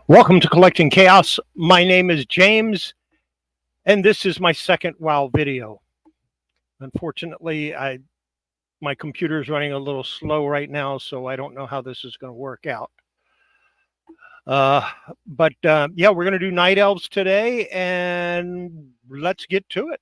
Welcome to Collecting Chaos. My name is James, and this is my second WoW video. Unfortunately, my computer is running a little slow right now, so I don't know how this is going to work out. Yeah, we're going to do Night Elves today, and let's get to it.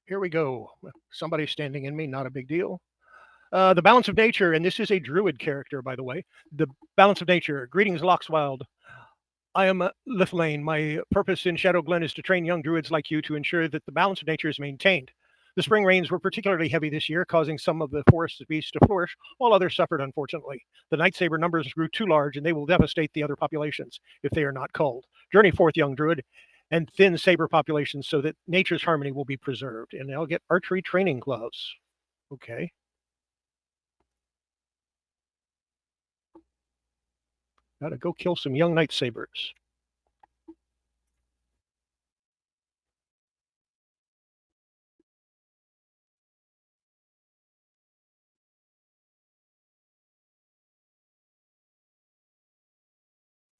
Here we go. Somebody's standing in me, not a big deal. The Balance of Nature, and this is a druid character, by the way. The Balance of Nature. Greetings, Loxwild. I am Lithlane. My purpose in Shadow Glen is to train young druids like you to ensure that the balance of nature is maintained. The spring rains were particularly heavy this year, causing some of the forest beasts to flourish, while others suffered, unfortunately. The night saber numbers grew too large, and they will devastate the other populations if they are not culled. Journey forth, young druid, and thin saber populations so that nature's harmony will be preserved. And I'll get archery training gloves. Okay. Gotta go kill some young night sabers.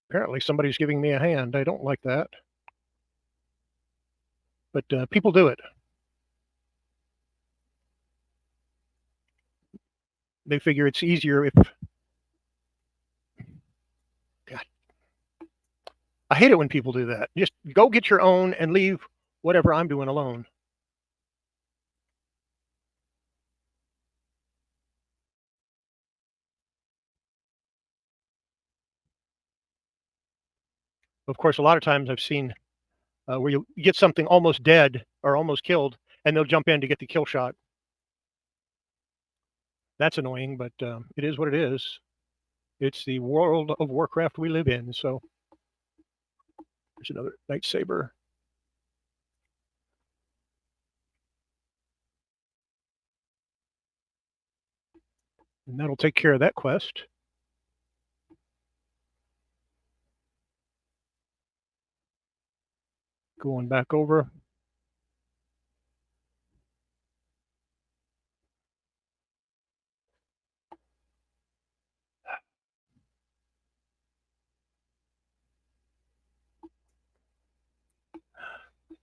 Apparently somebody's giving me a hand. I don't like that. But people do it. They figure it's easier if... God. I hate it when people do that. Just go get your own and leave whatever I'm doing alone. Of course, a lot of times I've seen where you get something almost dead or almost killed, and they'll jump in to get the kill shot. That's annoying, but it is what it is. It's the world of Warcraft we live in, so... There's another night saber. And that'll take care of that quest. Going back over.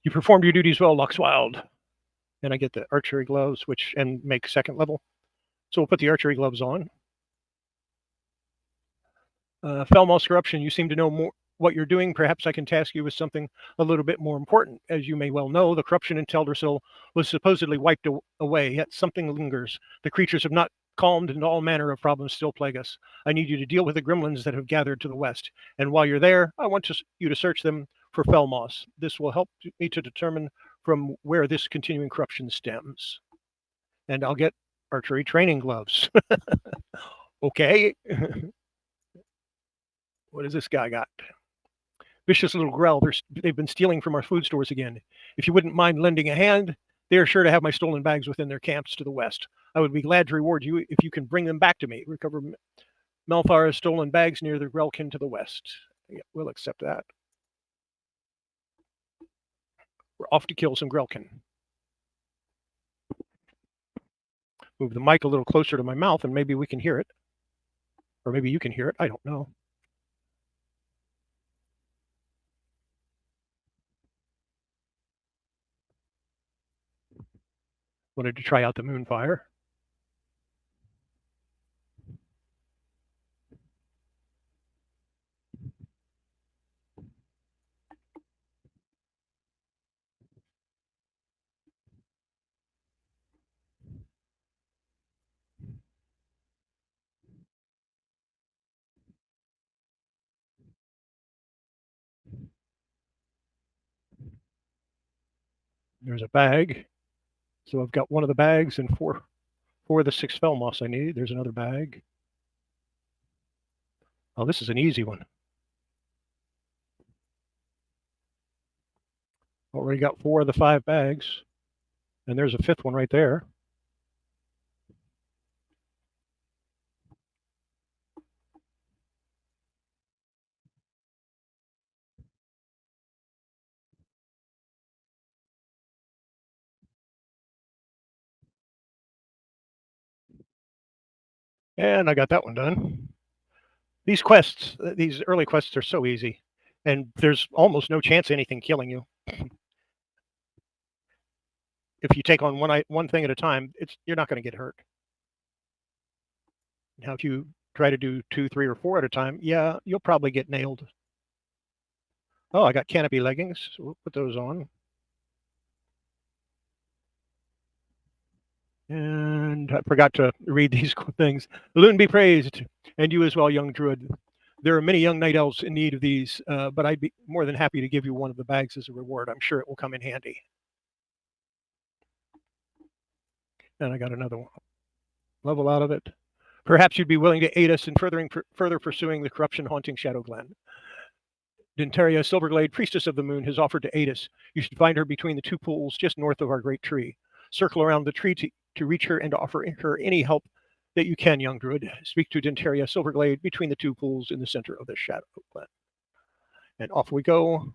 You performed your duties well, Luxwild. And I get the archery gloves, and make second level. So we'll put the archery gloves on. Felmoss Corruption, you seem to know more what you're doing. Perhaps I can task you with something a little bit more important. As you may well know, the corruption in Teldrassil was supposedly wiped away, yet something lingers. The creatures have not calmed, and all manner of problems still plague us. I need you to deal with the gremlins that have gathered to the west. And while you're there, I want you to search them for Felmoss. This will help me to determine from where this continuing corruption stems. And I'll get archery training gloves. Okay. What has this guy got? Vicious little grell. They've been stealing from our food stores again. If you wouldn't mind lending a hand, they are sure to have my stolen bags within their camps to the west. I would be glad to reward you if you can bring them back to me. Recover Malthar's stolen bags near the Grellkin to the west. Yeah, we'll accept that. We're off to kill some Grellkin. Move the mic a little closer to my mouth and maybe we can hear it. Or maybe you can hear it. I don't know. Wanted to try out the Moonfire. There's a bag. So I've got one of the bags and four of the 6 Felmoss I need. There's another bag. Oh, this is an easy one. Already got 4 of the 5 bags. And there's a 5th one right there. And I got that one done. These quests, these early quests are so easy, and there's almost no chance of anything killing you. If you take on one thing at a time, you're not going to get hurt. Now, if you try to do 2, 3, or 4 at a time, yeah, you'll probably get nailed. Oh, I got canopy leggings. We'll put those on. And I forgot to read these things. Loon be praised, and you as well, young druid. There are many young night elves in need of these, but I'd be more than happy to give you one of the bags as a reward. I'm sure it will come in handy. And I got another one. Level out of it. Perhaps you'd be willing to aid us in further pursuing the corruption haunting Shadow Glen. Dinteria Silverglade, priestess of the moon, has offered to aid us. You should find her between the 2 pools just north of our great tree. Circle around the tree to reach her and offer her any help that you can, young druid. Speak to Dinteria Silverglade between the 2 pools in the center of the Shadow Glen. And off we go.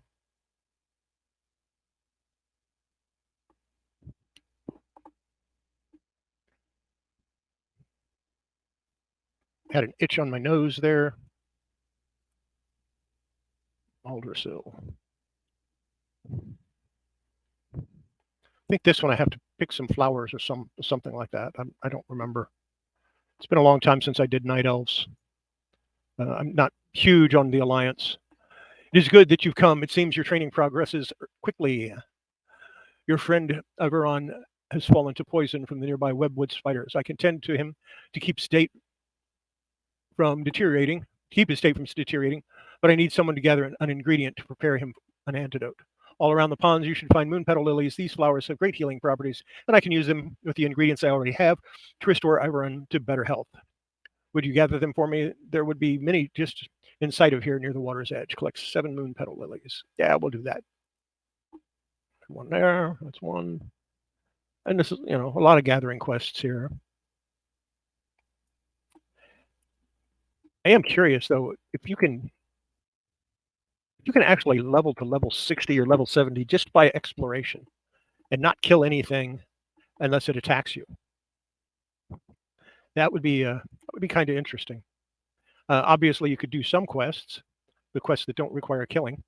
Had an itch on my nose there. Aldersill. I think this one I have to pick some flowers or something like that. I don't remember. It's been a long time since I did Night Elves. I'm not huge on the Alliance. It is good that you've come. It seems your training progresses quickly. Your friend Averon has fallen to poison from the nearby webwood spiders. I can tend to him to keep his state from deteriorating, but I need someone to gather an ingredient to prepare him an antidote. All around the ponds, you should find moon petal lilies. These flowers have great healing properties, and I can use them with the ingredients I already have to restore Iveron to better health. Would you gather them for me? There would be many just in sight of here near the water's edge. Collect 7 moon petal lilies. Yeah, we'll do that. One there. That's one. And this is, a lot of gathering quests here. I am curious though, if you can actually level to level 60 or level 70 just by exploration and not kill anything unless it attacks you. That would be kind of interesting. Obviously, you could do some quests, the quests that don't require killing.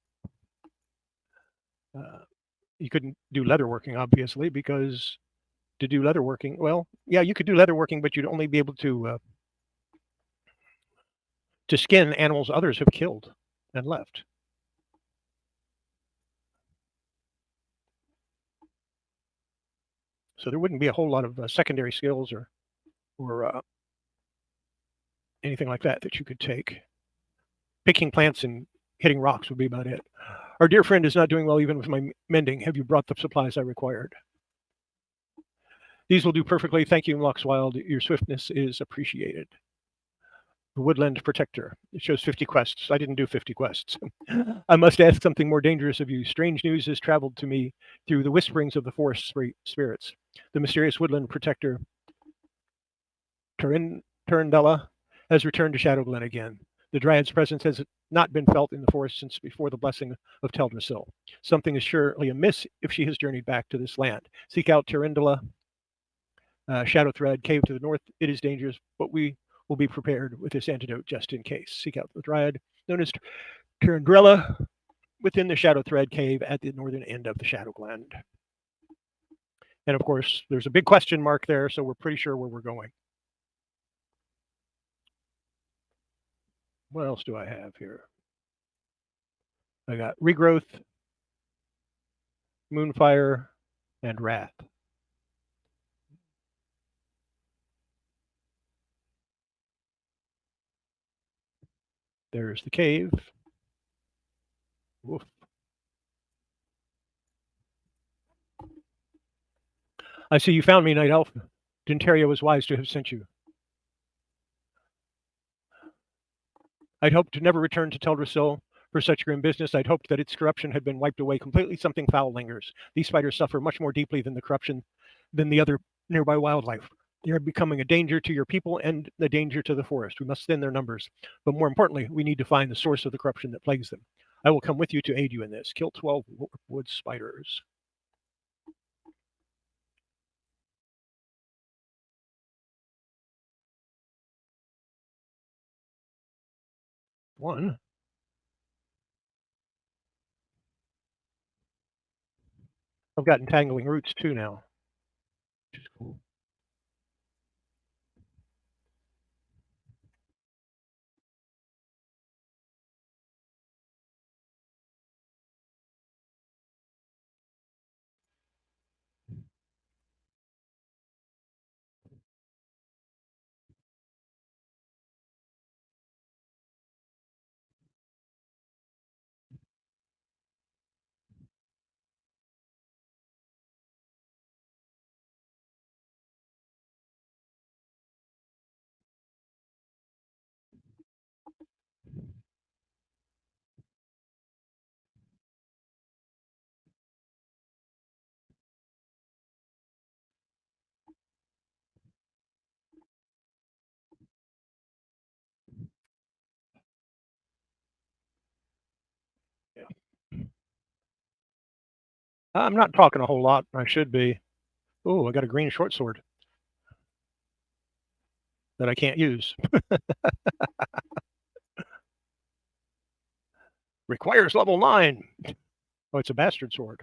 You couldn't do leatherworking, obviously, because to do leatherworking, well, yeah, you could do leatherworking, but you'd only be able to skin animals others have killed and left. So there wouldn't be a whole lot of secondary skills or anything like that you could take. Picking plants and hitting rocks would be about it. Our dear friend is not doing well even with my mending. Have you brought the supplies I required? These will do perfectly. Thank you, Luxwild. Your swiftness is appreciated. The Woodland Protector. It shows 50 quests. I didn't do 50 quests. I must ask something more dangerous of you. Strange news has traveled to me through the whisperings of the forest spirits. The mysterious Woodland Protector, Turandella, has returned to Shadow Glen again. The Dryad's presence has not been felt in the forest since before the blessing of Teldrassil. Something is surely amiss if she has journeyed back to this land. Seek out Turandella, Shadow Thread, cave to the north. It is dangerous, but we will be prepared with this antidote just in case. Seek out the Dryad, known as Turandrella, within the Shadow Thread cave at the northern end of the Shadow Glen. And of course, there's a big question mark there, so we're pretty sure where we're going. What else do I have here? I got Regrowth, Moonfire, and Wrath. There's the cave. Woof. I see you found me, Night Elf. Dinteria was wise to have sent you. I'd hoped to never return to Teldrassil for such grim business. I'd hoped that its corruption had been wiped away completely. Something foul lingers. These spiders suffer much more deeply than the corruption than the other nearby wildlife. They are becoming a danger to your people and a danger to the forest. We must thin their numbers. But more importantly, we need to find the source of the corruption that plagues them. I will come with you to aid you in this. Kill 12 wood spiders. 1. I've got entangling roots too now, which is cool. Yeah. I'm not talking a whole lot. I should be. Oh, I got a green short sword that I can't use. Requires level 9. Oh, it's a bastard sword.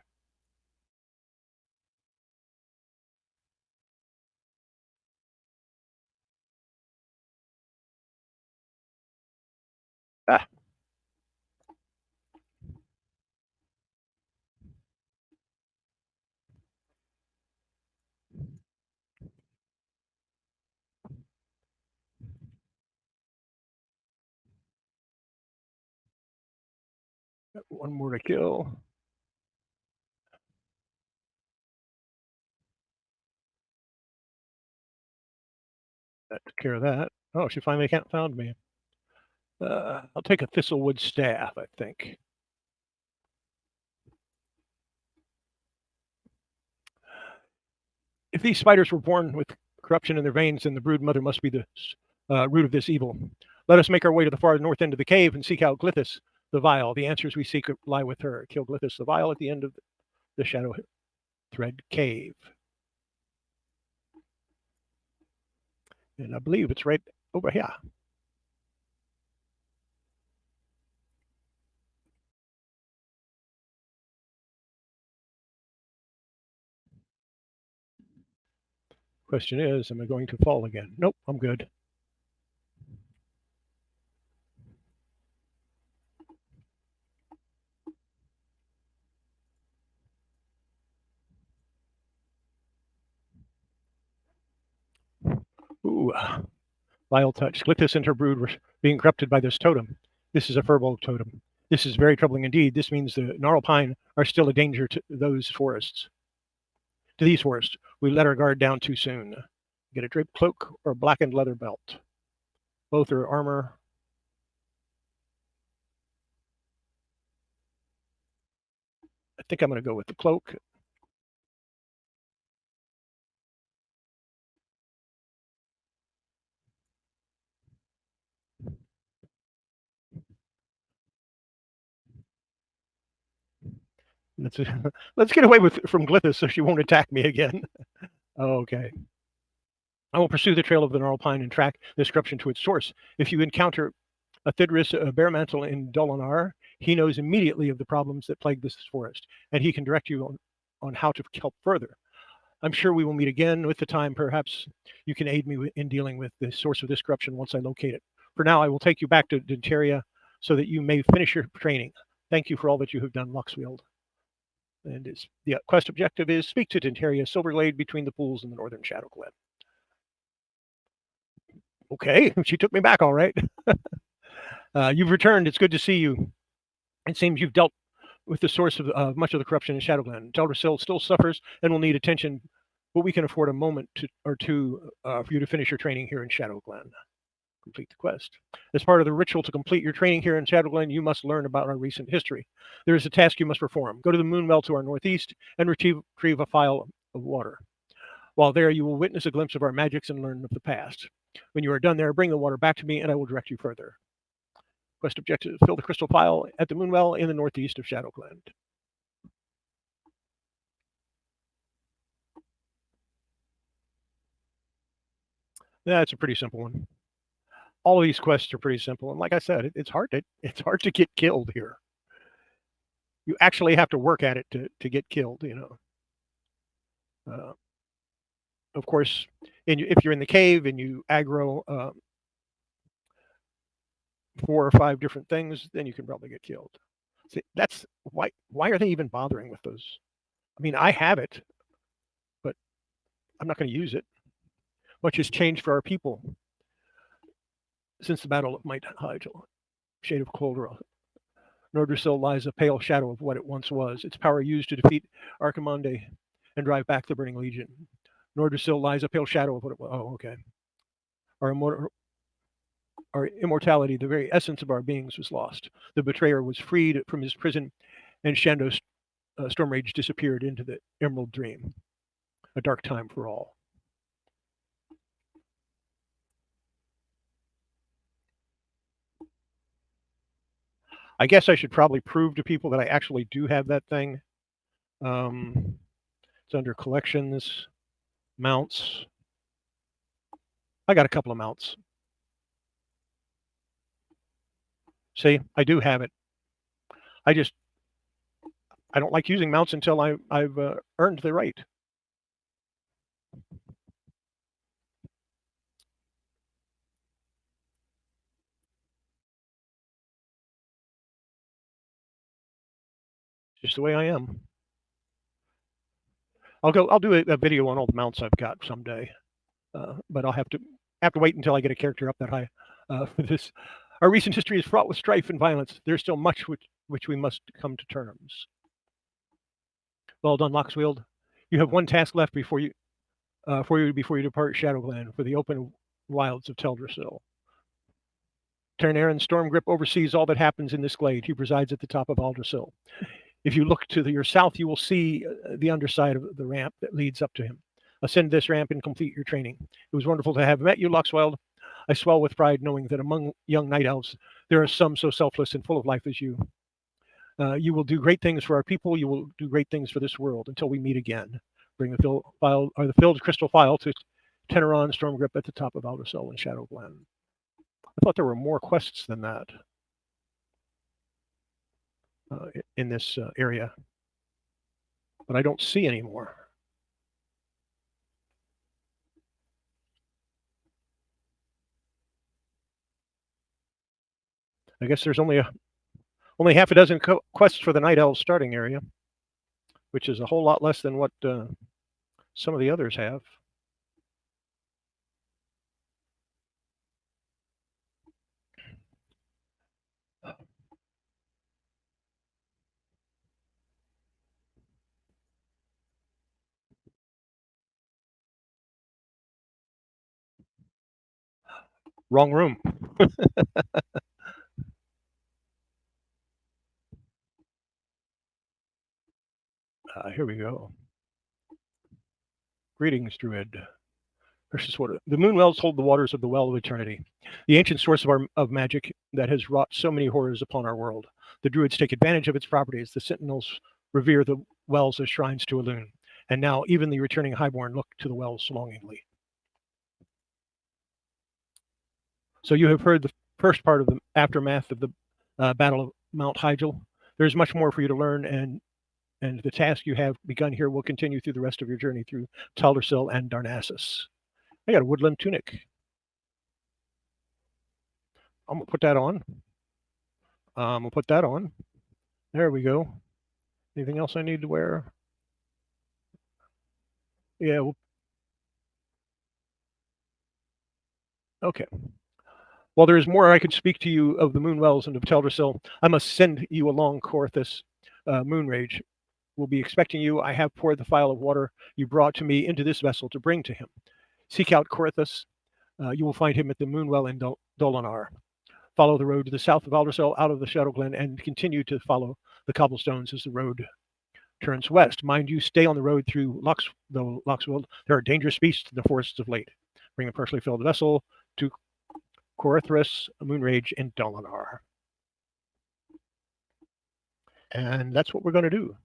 Ah. One more to kill. That took care of that. Oh, she finally can't found me. I'll take a thistlewood staff, I think. If these spiders were born with corruption in their veins, then the brood mother must be the root of this evil. Let us make our way to the far north end of the cave and seek out Glithis the Vile. The answers we seek lie with her. Kill Glithis the Vile at the end of the Shadow Thread Cave. And I believe it's right over here. Question is, am I going to fall again? Nope, I'm good. Ooh, Vile touch. Glithis and her brood were being corrupted by this totem. This is a furball totem. This is very troubling indeed. This means the gnarl pine are still a danger to those forests. To these forests, we let our guard down too soon. Get a draped cloak or a blackened leather belt. Both are armor. I think I'm going to go with the cloak. Let's let's get away from Glithis so she won't attack me again. Okay. I will pursue the trail of the gnarl pine and track this corruption to its source. If you encounter a Thidris Baremantle in Dolinar, he knows immediately of the problems that plague this forest, and he can direct you on how to help further. I'm sure we will meet again with the time. Perhaps you can aid me in dealing with the source of this corruption once I locate it. For now, I will take you back to Denteria so that you may finish your training. Thank you for all that you have done, Luxfield. And the quest objective is speak to Denteria Silverglade between the pools in the northern Shadow Glen. Okay, she took me back all right. You've returned. It's good to see you. It seems you've dealt with the source of much of the corruption in Shadowglen. Teldrassil still suffers and will need attention, but we can afford a moment or two for you to finish your training here in Shadowglen. Complete the quest. As part of the ritual to complete your training here in Shadowglen, you must learn about our recent history. There is a task you must perform. Go to the Moonwell to our northeast and retrieve a phial of water. While there, you will witness a glimpse of our magics and learn of the past. When you are done there, bring the water back to me and I will direct you further. Quest objective, fill the crystal phial at the Moonwell in the northeast of Shadowglen. That's a pretty simple one. all of these quests are pretty simple, and like I said, it's hard to get killed here. You actually have to work at it to get killed. Of course, if you're in the cave and you aggro 4 or 5 different things, then you can probably get killed. See, that's why. Why are they even bothering with those? I mean, I have it, but I'm not going to use it. Much has changed for our people since the Battle of Might Hygel. Shade of Coldra. Nordrasil lies a pale shadow of what it once was. Its power used to defeat Archimonde and drive back the Burning Legion. Nordrasil lies a pale shadow of what it was. Oh, okay. Our immortality, the very essence of our beings, was lost. The betrayer was freed from his prison, and Shando's storm rage disappeared into the Emerald Dream. A dark time for all. I guess I should probably prove to people that I actually do have that thing. It's under collections, mounts. I got a couple of mounts. See, I do have it. I don't like using mounts until I've earned the right. Just the way I am. I'll do a video on all the mounts I've got someday, but I'll have to wait until I get a character up that high for this. Our recent history is fraught with strife and violence. There's still much which we must come to terms. Well done, Loxwield. You have one task left before you depart Shadowglen for the open wilds of Teldrassil. Ternaran Stormgrip oversees all that happens in this glade. He presides at the top of Aldrassil. If you look to your south, you will see the underside of the ramp that leads up to him. Ascend this ramp and complete your training. It was wonderful to have met you, Loxwild. I swell with pride knowing that among young night elves, there are some so selfless and full of life as you. You will do great things for our people. You will do great things for this world until we meet again. Bring the filled crystal file to Teneron Stormgrip at the top of Aldrassil and Shadowglen. I thought there were more quests than that in this area, but I don't see any more. I guess there's only half a dozen quests for the Night Elves starting area, which is a whole lot less than what some of the others have. Wrong room. Here we go. Greetings, Druid. Precious water. The Moonwells hold the waters of the Well of Eternity, the ancient source of magic that has wrought so many horrors upon our world. The Druids take advantage of its properties. The Sentinels revere the wells as shrines to Elune, and now even the returning Highborn look to the wells longingly. So you have heard the first part of the aftermath of the Battle of Mount Hygel. There's much more for you to learn, and the task you have begun here will continue through the rest of your journey through Taldarsil and Darnassus. I got a woodland tunic. I'm gonna put that on. We'll put that on. There we go. Anything else I need to wear? Yeah. Okay. While there is more I could speak to you of the Moonwells and of Teldrassil, I must send you along, Korthus. Moonrage will be expecting you. I have poured the phial of water you brought to me into this vessel to bring to him. Seek out Korthus. You will find him at the Moonwell in Dolinar. Follow the road to the south of Aldrassil out of the Shadowglen and continue to follow the cobblestones as the road turns west. Mind you, stay on the road through Loxwild. There are dangerous beasts in the forests of late. Bring a partially filled vessel to Korthus, Moonrage, and Dolinar. And that's what we're going to do.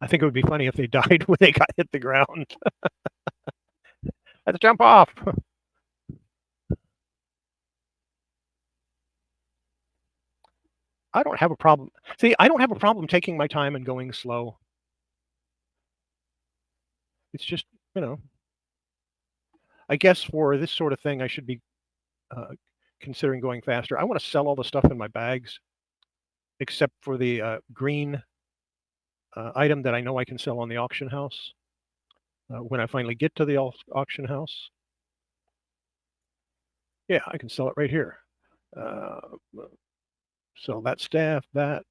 I think it would be funny if they died when they got hit the ground. Let's jump off. I don't have a problem. See, I don't have a problem taking my time and going slow. It's just, you know, I guess for this sort of thing, I should be considering going faster. I want to sell all the stuff in my bags, except for the green item that I know I can sell on the auction house when I finally get to the auction house. Yeah, I can sell it right here. Sell that staff, that's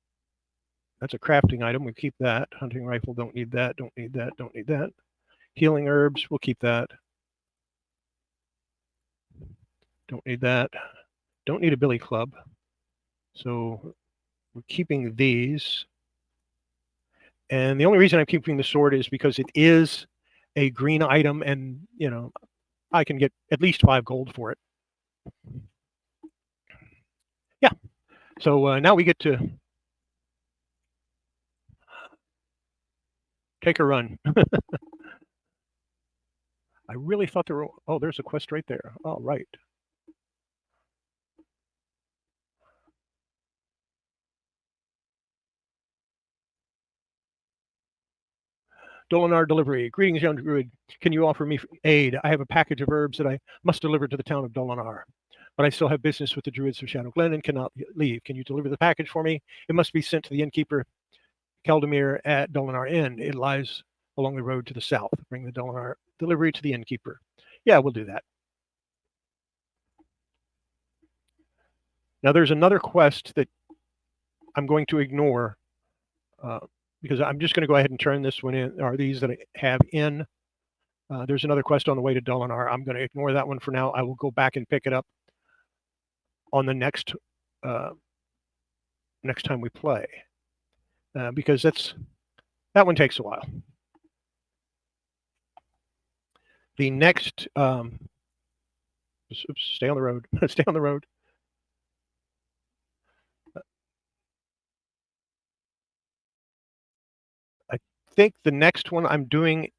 a crafting item. We keep that. Hunting rifle, don't need that, don't need that, don't need that. Healing herbs, we'll keep that. Don't need that. Don't need a billy club. So we're keeping these. And the only reason I'm keeping the sword is because it is a green item, and you know, I can get at least 5 gold for it. Yeah. So now we get to take a run. I really thought there were. Oh, there's a quest right there. All right. Dolinar delivery. Greetings, young druid. Can you offer me aid? I have a package of herbs that I must deliver to the town of Dolinar, but I still have business with the druids of Shadow Glen and cannot leave. Can you deliver the package for me? It must be sent to the innkeeper Keldamir at Dolinar Inn. It lies along the road to the south. Bring the Dolinar delivery to the innkeeper. Yeah, we'll do that. Now there's another quest that I'm going to ignore because I'm just going to go ahead and turn this one in, or these that I have in. There's another quest on the way to Dolinar. I'm going to ignore that one for now. I will go back and pick it up on the next time we play, because that one takes a while. The next, oops, stay on the road. Stay on the road. I think the next one I'm doing.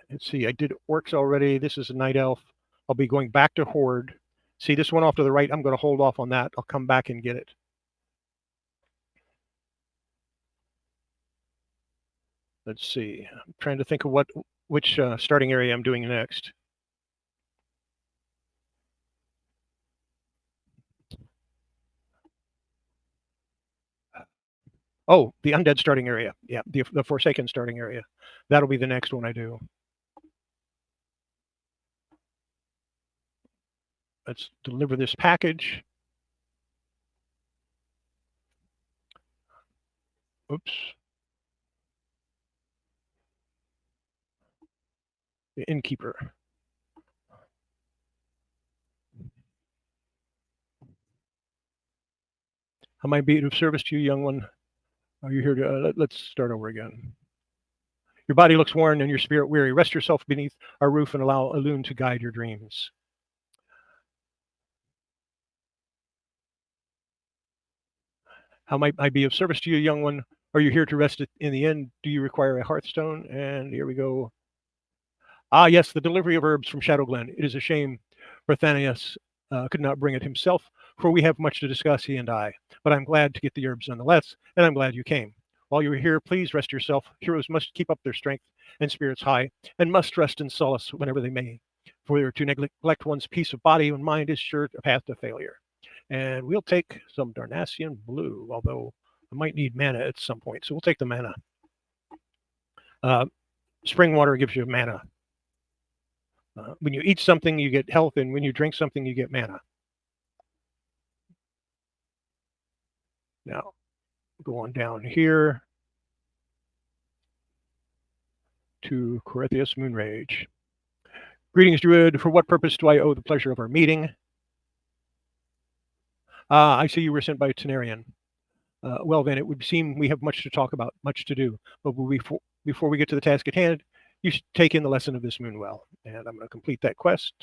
Let's see. I did orcs already. This is a night elf. I'll be going back to horde. See this one off to the right. I'm going to hold off on that. I'll come back and get it. Let's see. I'm trying to think of which starting area I'm doing next. Oh, the undead starting area. Yeah, the Forsaken starting area. That'll be the next one I do. Let's deliver this package. Oops. The innkeeper. How may I be of service to you, young one? Are you here to... let's start over again. Your body looks worn and your spirit weary. Rest yourself beneath our roof and allow Elune to guide your dreams. How might I be of service to you, young one? Are you here to rest in the inn? Do you require a hearthstone? And here we go. Ah, yes, the delivery of herbs from Shadow Glen. It is a shame Berthanius could not bring it himself, for we have much to discuss, he and I. But I'm glad to get the herbs nonetheless, and I'm glad you came. While you're here, please rest yourself. Heroes must keep up their strength and spirits high, and must rest in solace whenever they may. For to neglect one's peace of body and mind is sure a path to failure. And we'll take some Darnassian blue, although I might need mana at some point, so we'll take the mana. Spring water gives you mana. When you eat something, you get health, and when you drink something, you get mana. Now, go on down here to Corythius Moonrage. Greetings, Druid. For what purpose do I owe the pleasure of our meeting? I see you were sent by Tenarian. Well, then, it would seem we have much to talk about, much to do. But before we get to the task at hand, you should take in the lesson of this Moonwell. And I'm going to complete that quest.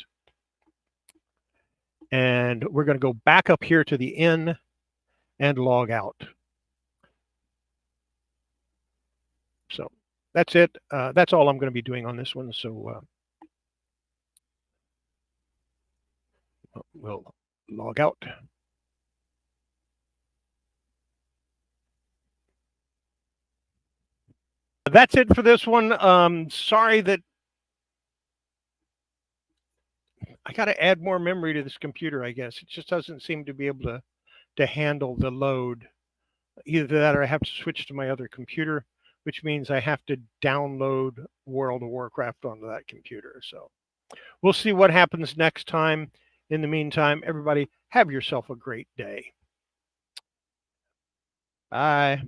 And we're going to go back up here to the inn and log out. So that's it. That's all I'm going to be doing on this one. So we'll log out. That's it for this one. Sorry that I got to add more memory to this computer, I guess. It just doesn't seem to be able to handle the load. Either that or I have to switch to my other computer, which means I have to download World of Warcraft onto that computer. So we'll see what happens next time. In the meantime, everybody, have yourself a great day. Bye.